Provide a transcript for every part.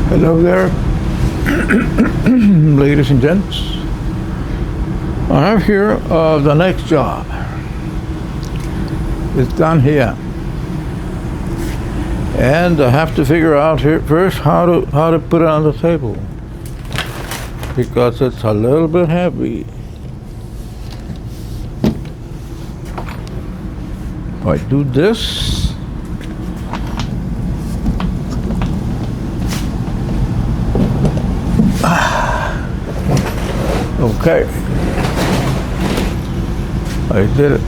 Hello there, ladies and gents. I have here the next job. It's done here, and I have to figure out here first how to put it on the table because it's a little bit heavy. I do this. Okay, I did it.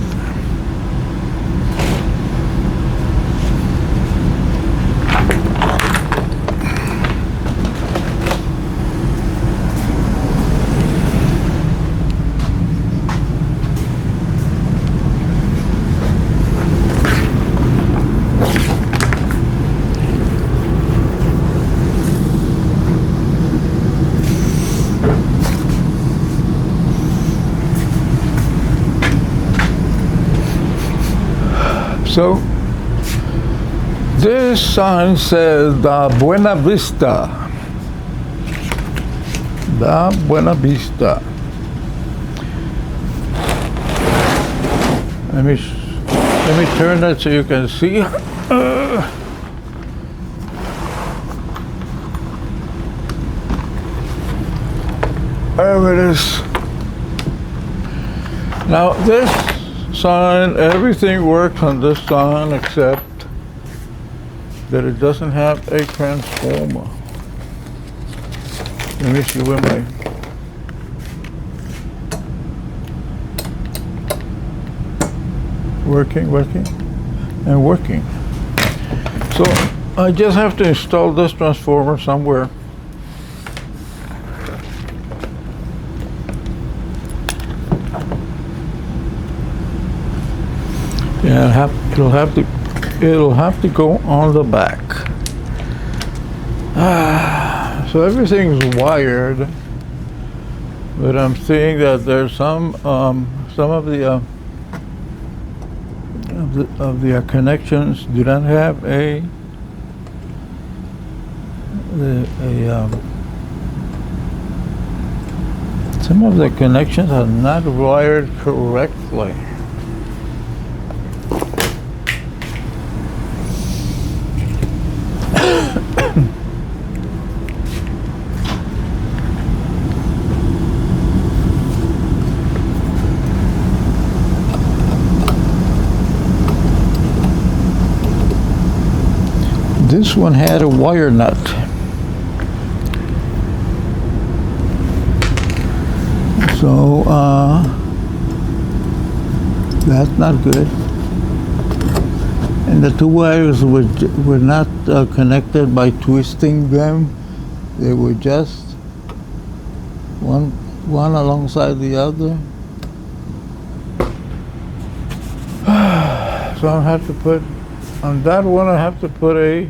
So, this sign says the Buena Vista. The Buena Vista. Let me turn that so you can see. There it is. Now this sign, everything works on this sign except that it doesn't have a transformer. Let me see where my working. So I just have to install this transformer somewhere. Yeah, it'll have to go on the back. So everything's wired, but I'm seeing that there's some of the connections do not have some of the connections are not wired correctly. This one had a wire nut. So that's not good. And the two wires were not connected by twisting them. They were just one alongside the other. So I have to put on that one. I have to put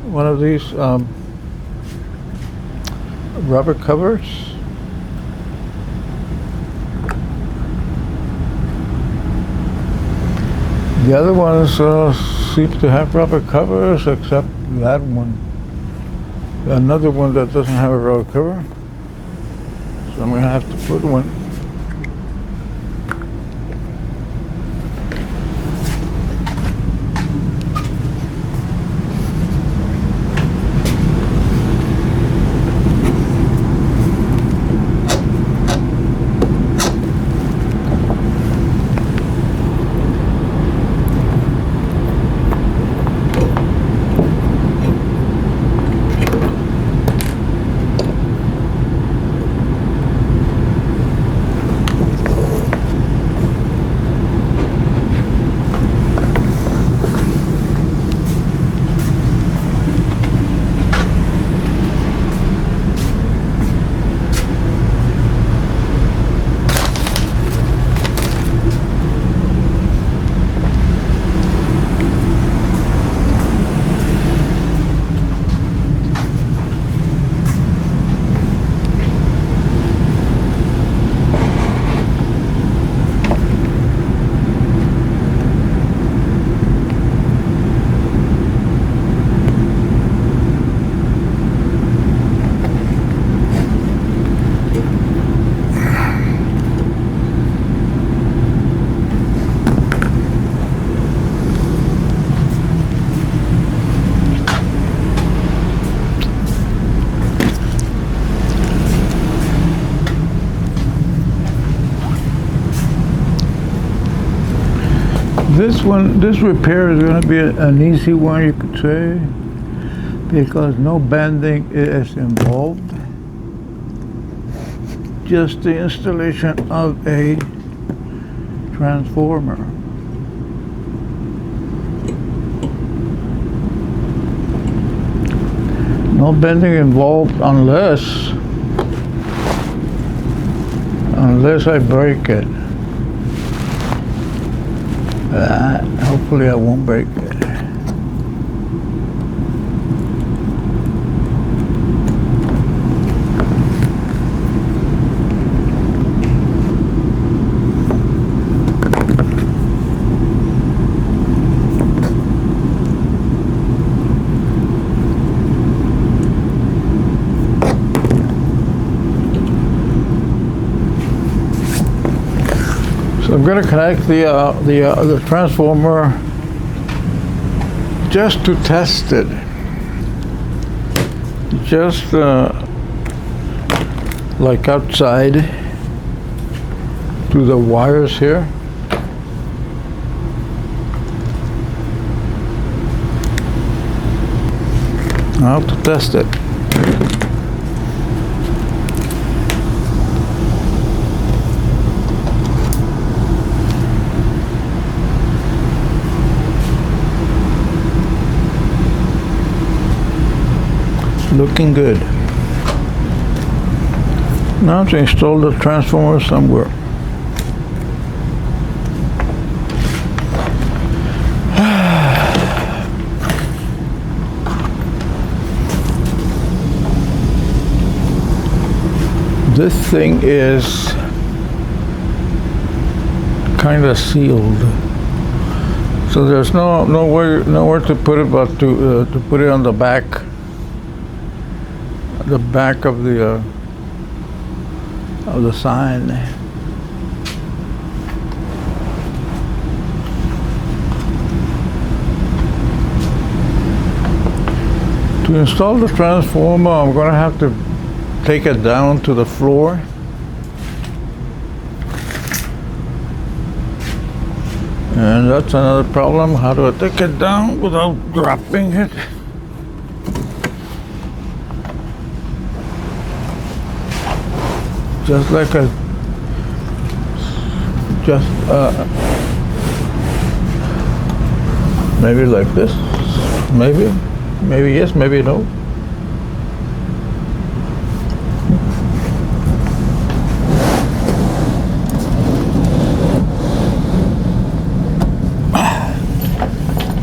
one of these rubber covers. The other ones seem to have rubber covers, except that one. Another one that doesn't have a rubber cover. So I'm going to have to put one. This repair is going to be an easy one, you could say, because no bending is involved. Just the installation of a transformer. No bending involved unless I break it. Hopefully I won't break it. So I'm going to connect the transformer just to test it. Just like outside to the wires here. Now to test it. Looking good. Now to install the transformer somewhere. This thing is kind of sealed, so there's nowhere to put it but to put it on the back. The back of the sign. To install the transformer, I'm going to have to take it down to the floor. And that's another problem. How do I take it down without dropping it? Just like maybe like this, maybe yes, maybe no.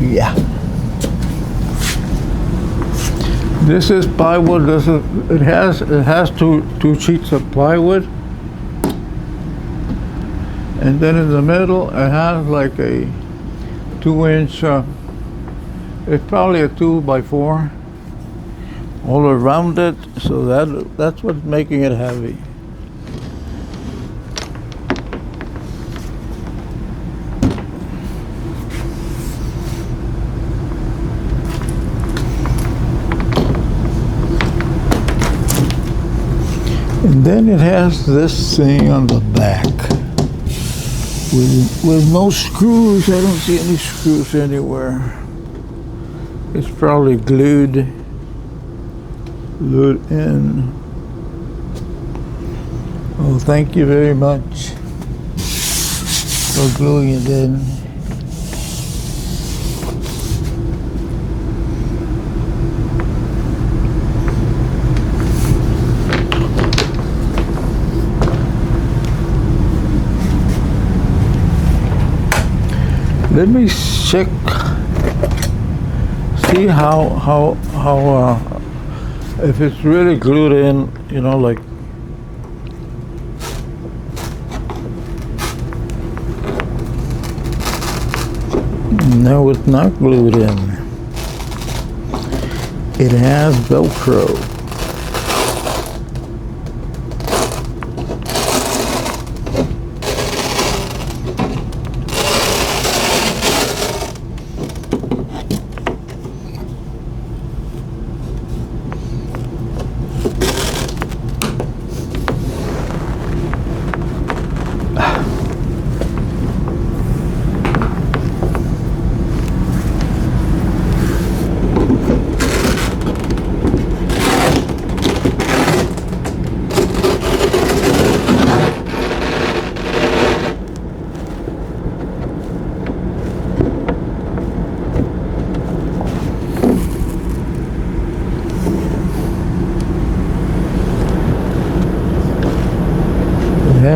Yeah. This is plywood. It has two sheets of plywood, and then in the middle it has like a 2-inch. It's probably a 2x4 all around it, so that's what's making it heavy. And then it has this thing on the back with no screws. I don't see any screws anywhere. It's probably glued in. Oh, thank you very much for gluing it in. Let me check, see how if it's really glued in, you know, like. No, it's not glued in. It has Velcro.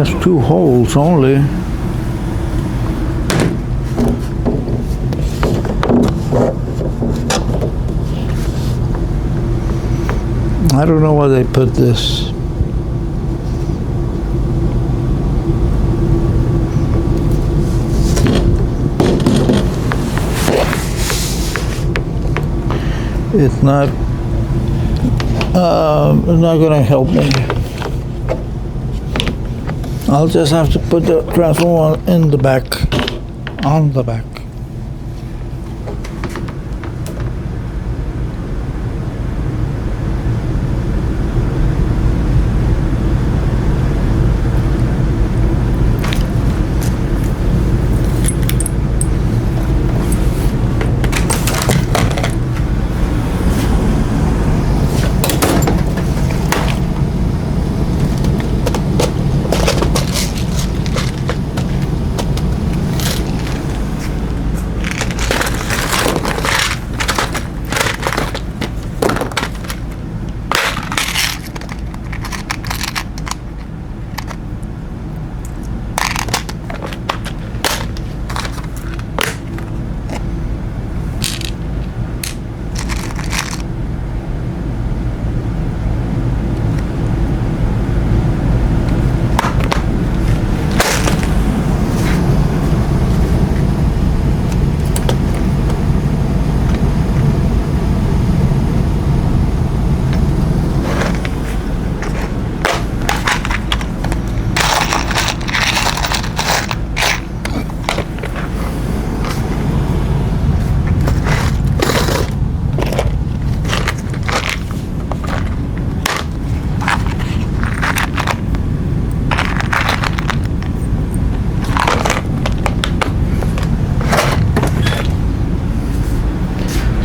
has 2 holes only. I don't know why they put this. It's not going to help me. I'll just have to put the transformer in the back, on the back.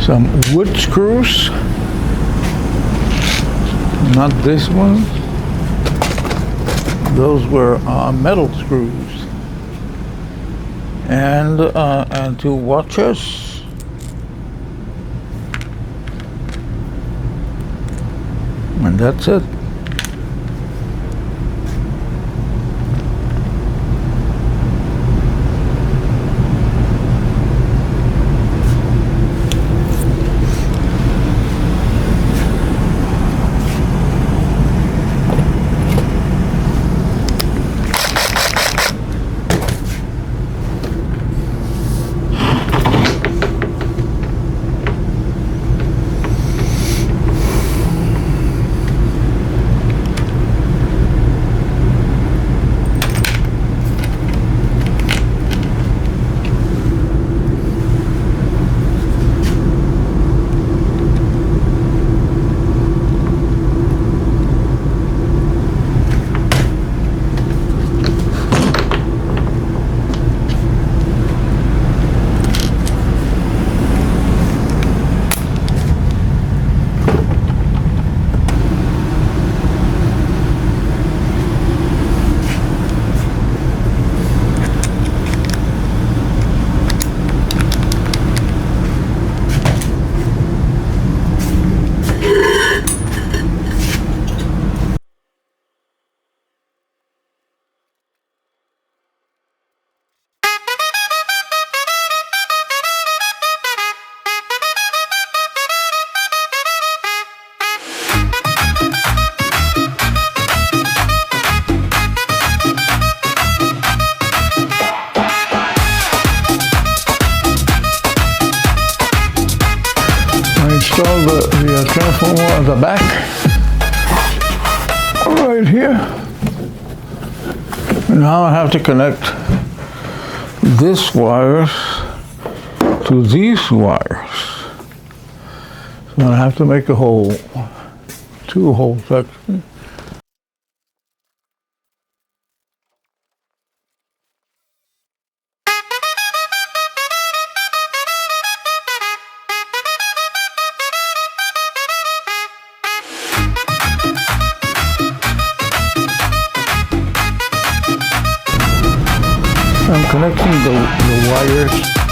Some wood screws, not this one. Those were metal screws, and 2 watches, and that's it. Install the transformer at the back, right here. Now I have to connect this wires to these wires. So I have to make a hole, 2 holes actually. I'm connecting the wires